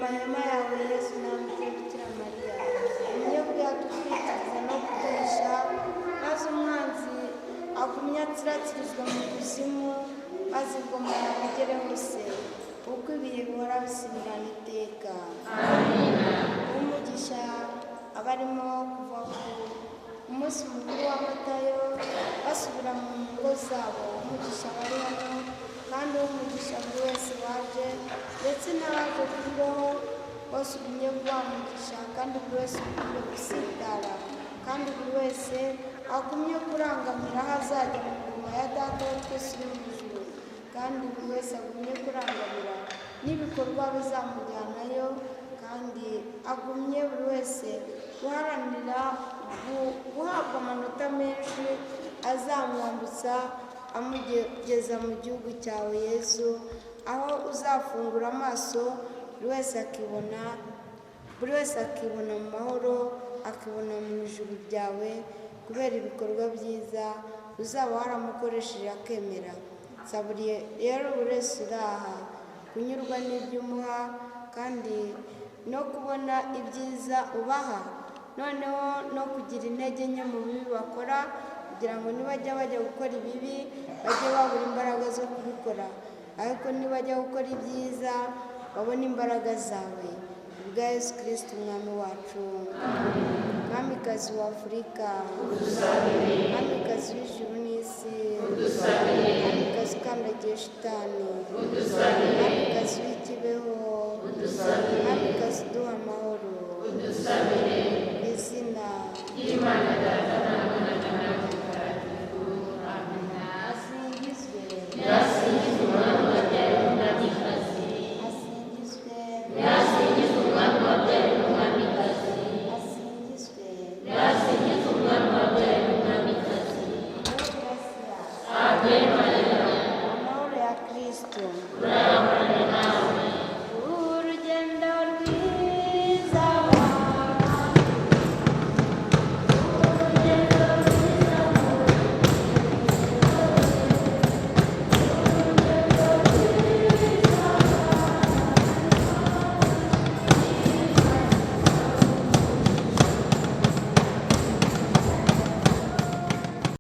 mahema yawe Yesu namwe Bikira Mariya, umunyabyaha yadutwikiriza no kuduhisha, maze umwanzi agumya atsiratsirizwa mu kuzimu, maze ingoma yawe igere hose, kuko ibihe bihora bisibirana iteka. Amina. Umugisha abarimo kuva ku munsi mukuru w'amatayo basubira mu ngo zabo, umugisha bari hano, kandi umugisha buri wese waje, ndetse n'abaje kubaho bose ugumye kubamugisha, kandi buri wese ugumye gusitara, kandi buri wese agumye kurangamira aho azajya mu ngoma ya Data wa twese uri mu ijuru, kandi buri wese agumye kurangamira n'ibikorwa bizamujyanayo, kandi agumye buri wese guharanira guhabwa amanota menshi azamwambutsa amugeza mu gihugu cyawe Yesu, aho uzafungura amaso buri wese akibona mu mahoro, akibona mu ijuru ryawe, kubera ibikorwa byiza uzaba waramukoresheje akemera. Nsaburiye rero buri wese uri aha kunyurwa n'ibyo umuha, kandi no kubona ibyiza ubaha, noneho no kugira intege nke mu bibi bakora, kugira ngo nibajya bajya gukora ibibi bajye babura imbaraga zo kubikora, ariko nibajya gukora ibyiza babone imbaraga zawe. Kubwa Yesu Kristo umwami wacu. Mwamikazi wa Afurika, mwamikazi w'ijuru n'isi, mwamikazi ukandagiye shitani,